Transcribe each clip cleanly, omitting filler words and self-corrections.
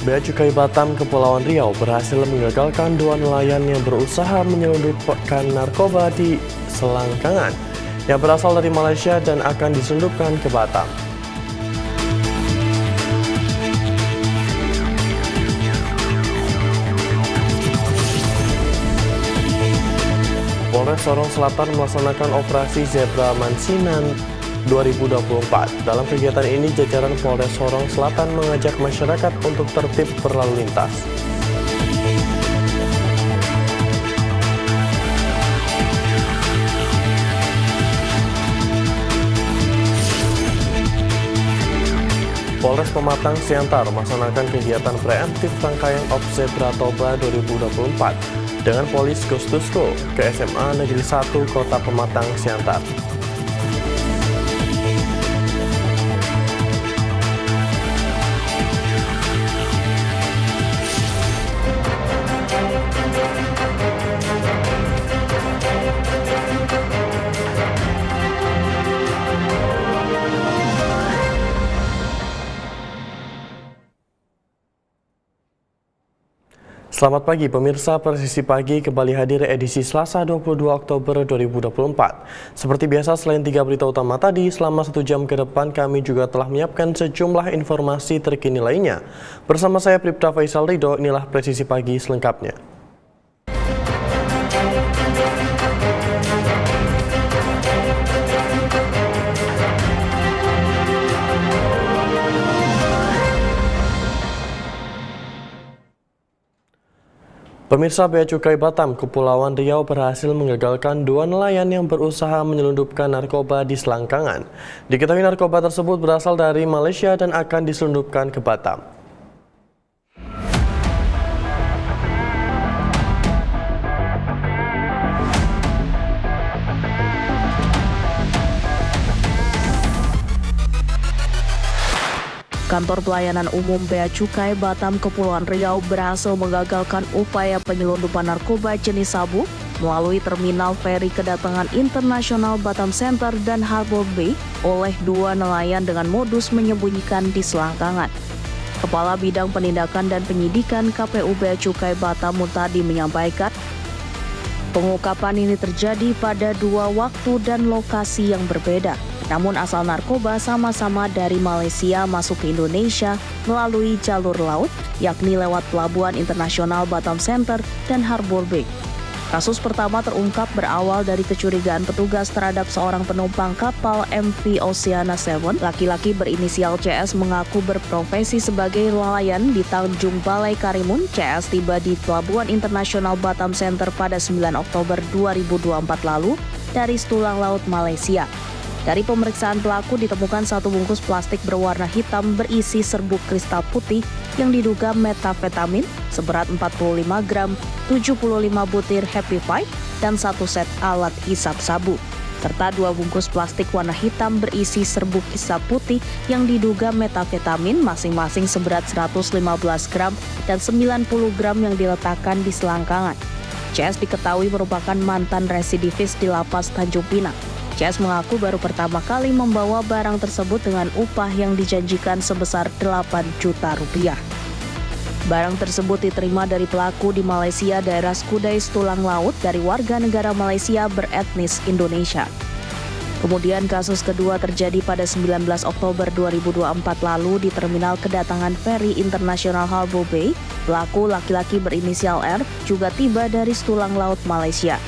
Bea Cukai Batam Kepulauan Riau berhasil menggagalkan 2 nelayan yang berusaha menyelundupkan narkoba di selangkangan yang berasal dari Malaysia dan akan diselundupkan ke Batam. Polres Sorong Selatan melaksanakan operasi Zebra Mansinan 2024. Dalam kegiatan ini, jajaran Polres Sorong Selatan mengajak masyarakat untuk tertib berlalu lintas. Polres Pematang Siantar melaksanakan kegiatan preemptif rangkaian Op Zebra Toba 2024 dengan Polis Gustusko ke SMA Negeri 1 Kota Pematang Siantar. Selamat pagi pemirsa, Presisi Pagi kembali hadir edisi Selasa 22 Oktober 2024. Seperti biasa, selain 3 berita utama tadi, selama 1 jam ke depan kami juga telah menyiapkan sejumlah informasi terkini lainnya. Bersama saya Pripta Faisal Ridho, inilah Presisi Pagi selengkapnya. Pemirsa, Bea Cukai Batam Kepulauan Riau berhasil menggagalkan 2 nelayan yang berusaha menyelundupkan narkoba di selangkangan. Diketahui narkoba tersebut berasal dari Malaysia dan akan diselundupkan ke Batam. Kantor Pelayanan Umum Bea Cukai Batam Kepulauan Riau berhasil menggagalkan upaya penyelundupan narkoba jenis sabu melalui Terminal Feri Kedatangan Internasional Batam Center dan Harbor Bay oleh 2 nelayan dengan modus menyembunyikan di selangkangan. Kepala Bidang Penindakan dan Penyidikan KPU Bea Cukai Batam Muntadi menyampaikan, pengungkapan ini terjadi pada 2 waktu dan lokasi yang berbeda. Namun asal narkoba sama-sama dari Malaysia masuk ke Indonesia melalui jalur laut, yakni lewat Pelabuhan Internasional Batam Center dan Harbor Bay. Kasus pertama terungkap berawal dari kecurigaan petugas terhadap seorang penumpang kapal MV Oceana 7. Laki-laki berinisial CS mengaku berprofesi sebagai nelayan di Tanjung Balai Karimun. CS tiba di Pelabuhan Internasional Batam Center pada 9 Oktober 2024 lalu dari Setulang Laut Malaysia. Dari pemeriksaan pelaku ditemukan 1 bungkus plastik berwarna hitam berisi serbuk kristal putih yang diduga metafetamin seberat 45 gram, 75 butir Happy Five, dan 1 set alat hisap sabu. Serta 2 bungkus plastik warna hitam berisi serbuk hisap putih yang diduga metafetamin masing-masing seberat 115 gram dan 90 gram yang diletakkan di selangkangan. CS diketahui merupakan mantan residivis di Lapas Tanjung Pinang. CS mengaku baru pertama kali membawa barang tersebut dengan upah yang dijanjikan sebesar 8 juta rupiah. Barang tersebut diterima dari pelaku di Malaysia daerah Skudai Setulang Laut dari warga negara Malaysia beretnis Indonesia. Kemudian kasus kedua terjadi pada 19 Oktober 2024 lalu di Terminal Kedatangan Feri Internasional Harbor Bay. Pelaku laki-laki berinisial R juga tiba dari Setulang Laut Malaysia.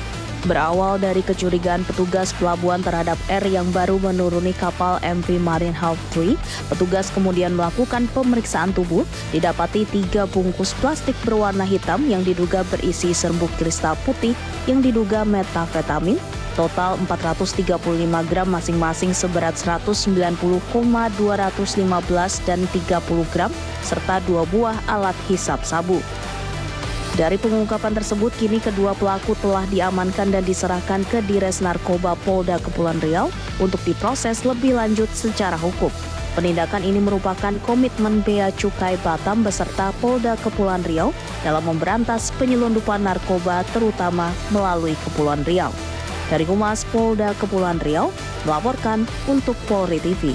Berawal dari kecurigaan petugas pelabuhan terhadap R yang baru menuruni kapal MV Marine Half 3, petugas kemudian melakukan pemeriksaan tubuh, didapati 3 bungkus plastik berwarna hitam yang diduga berisi serbuk kristal putih yang diduga metafetamin, total 435 gram masing-masing seberat 190,215 dan 30 gram, serta 2 buah alat hisap sabu. Dari pengungkapan tersebut, kini kedua pelaku telah diamankan dan diserahkan ke Dires Narkoba Polda Kepulauan Riau untuk diproses lebih lanjut secara hukum. Penindakan ini merupakan komitmen Bea Cukai Batam beserta Polda Kepulauan Riau dalam memberantas penyelundupan narkoba terutama melalui Kepulauan Riau. Dari Humas Polda Kepulauan Riau, melaporkan untuk Polri TV.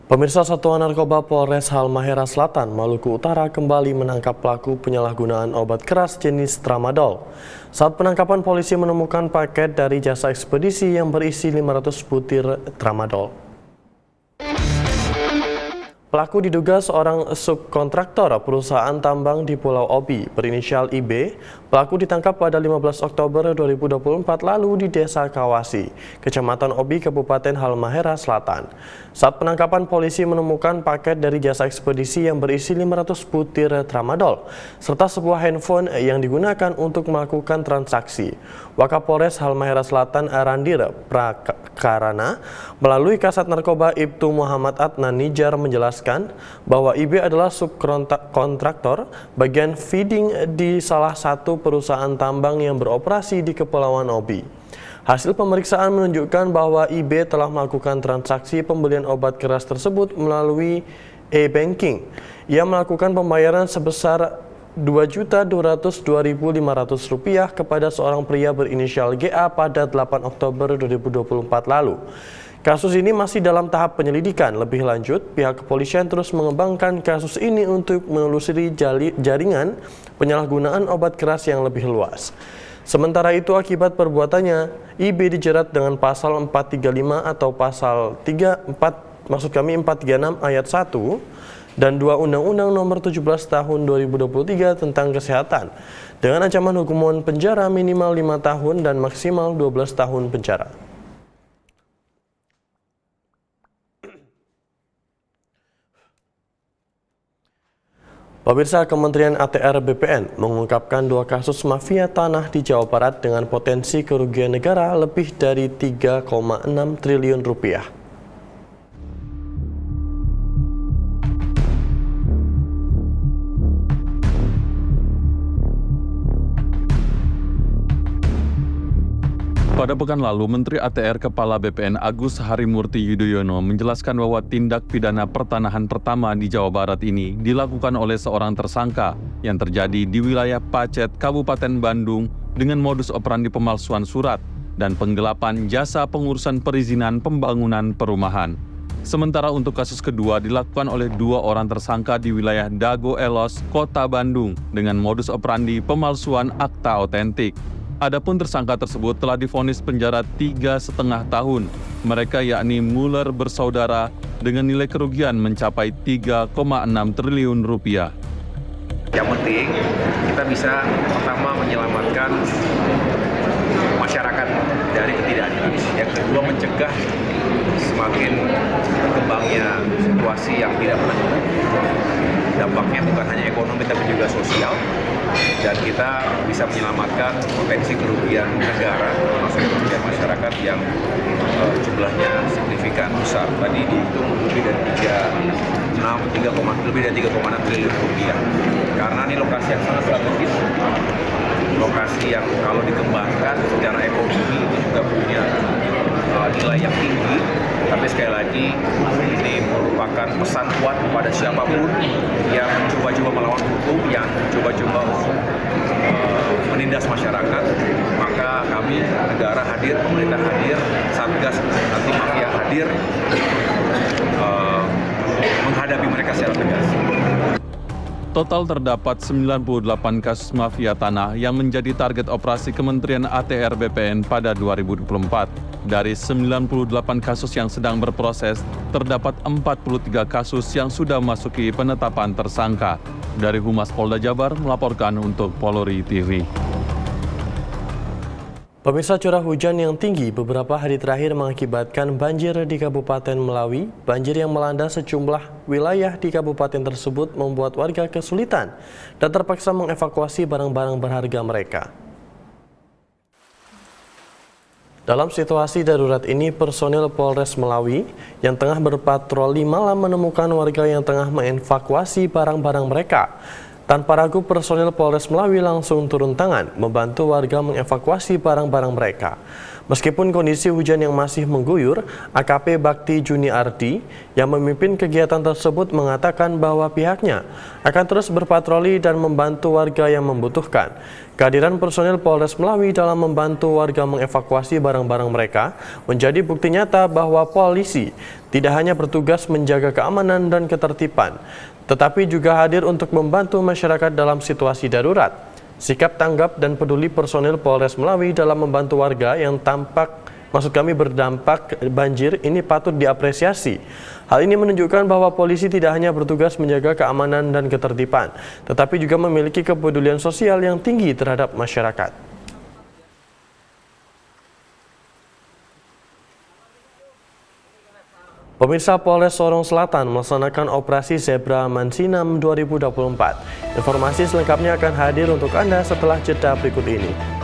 Pemirsa, Satuan Narkoba Polres Halmahera Selatan, Maluku Utara kembali menangkap pelaku penyalahgunaan obat keras jenis tramadol. Saat penangkapan, polisi menemukan paket dari jasa ekspedisi yang berisi 500 butir tramadol. Pelaku diduga seorang subkontraktor perusahaan tambang di Pulau Obi berinisial IB. Pelaku ditangkap pada 15 Oktober 2024 lalu di Desa Kawasi, Kecamatan Obi, Kabupaten Halmahera Selatan. Saat penangkapan, polisi menemukan paket dari jasa ekspedisi yang berisi 500 butir tramadol, serta sebuah handphone yang digunakan untuk melakukan transaksi. Wakapolres Halmahera Selatan Arandir Prakarana melalui Kasat Narkoba Ibtu Muhammad Adnan Nijar menjelaskan bahwa IB adalah subkontraktor bagian feeding di salah satu perusahaan tambang yang beroperasi di Kepulauan Obi. Hasil pemeriksaan menunjukkan bahwa IB telah melakukan transaksi pembelian obat keras tersebut melalui e-banking. Ia melakukan pembayaran sebesar Rp2.202.500 kepada seorang pria berinisial GA pada 8 Oktober 2024 lalu. Kasus ini masih dalam tahap penyelidikan. Lebih lanjut, pihak kepolisian terus mengembangkan kasus ini untuk menelusuri jaringan penyalahgunaan obat keras yang lebih luas. Sementara itu, akibat perbuatannya, IB dijerat dengan pasal 435 atau pasal 436 ayat 1 dan 2 Undang-Undang Nomor 17 Tahun 2023 tentang Kesehatan dengan ancaman hukuman penjara minimal 5 tahun dan maksimal 12 tahun penjara. Pemirsa, Kementerian ATR BPN mengungkapkan 2 kasus mafia tanah di Jawa Barat dengan potensi kerugian negara lebih dari 3,6 triliun rupiah. Pada pekan lalu, Menteri ATR Kepala BPN Agus Harimurti Yudhoyono menjelaskan bahwa tindak pidana pertanahan pertama di Jawa Barat ini dilakukan oleh seorang tersangka yang terjadi di wilayah Pacet, Kabupaten Bandung dengan modus operandi pemalsuan surat dan penggelapan jasa pengurusan perizinan pembangunan perumahan. Sementara untuk kasus kedua dilakukan oleh 2 orang tersangka di wilayah Dago Elos, Kota Bandung dengan modus operandi pemalsuan akta otentik. Adapun tersangka tersebut telah divonis penjara 3,5 tahun. Mereka yakni Muller bersaudara dengan nilai kerugian mencapai 3,6 triliun rupiah. Yang penting kita bisa pertama menyelamatkan masyarakat dari ketidakadilan. Yang kedua mencegah semakin berkembangnya situasi yang tidak menentu. Dampaknya bukan hanya ekonomi tapi juga sosial. Dan kita bisa menyelamatkan potensi kerugian negara, termasuk kerugian masyarakat yang jumlahnya signifikan besar. Tadi dihitung lebih dari 3,6 triliun rupiah. Karena ini lokasi yang sangat strategis, lokasi yang kalau dikembangkan secara ekonomi itu juga punya nilai yang tinggi. Tapi sekali lagi ini merupakan pesan kuat kepada siapapun yang coba-coba melawan hukum, yang coba-coba menindas masyarakat. Maka kami, negara hadir, pemerintah hadir, Satgas anti mafia hadir menghadapi mereka secara tegas. Total terdapat 98 kasus mafia tanah yang menjadi target operasi Kementerian ATR BPN pada 2024. Dari 98 kasus yang sedang berproses, terdapat 43 kasus yang sudah masuki penetapan tersangka. Dari Humas Polda Jabar melaporkan untuk Polri TV. Pemirsa, curah hujan yang tinggi beberapa hari terakhir mengakibatkan banjir di Kabupaten Melawi. Banjir yang melanda sejumlah wilayah di kabupaten tersebut membuat warga kesulitan dan terpaksa mengevakuasi barang-barang berharga mereka. Dalam situasi darurat ini, personil Polres Melawi yang tengah berpatroli malam menemukan warga yang tengah mengevakuasi barang-barang mereka. Tanpa ragu, personil Polres Melawi langsung turun tangan membantu warga mengevakuasi barang-barang mereka. Meskipun kondisi hujan yang masih mengguyur, AKP Bakti Juni Ardi yang memimpin kegiatan tersebut mengatakan bahwa pihaknya akan terus berpatroli dan membantu warga yang membutuhkan. Kehadiran personil Polres Melawi dalam membantu warga mengevakuasi barang-barang mereka menjadi bukti nyata bahwa polisi tidak hanya bertugas menjaga keamanan dan ketertiban, tetapi juga hadir untuk membantu masyarakat dalam situasi darurat. Sikap tanggap dan peduli personil Polres Melawi dalam membantu warga yang berdampak banjir ini patut diapresiasi. Hal ini menunjukkan bahwa polisi tidak hanya bertugas menjaga keamanan dan ketertiban, tetapi juga memiliki kepedulian sosial yang tinggi terhadap masyarakat. Pemirsa, Polres Sorong Selatan melaksanakan operasi Zebra Mansinam 2024. Informasi selengkapnya akan hadir untuk Anda setelah jeda berikut ini.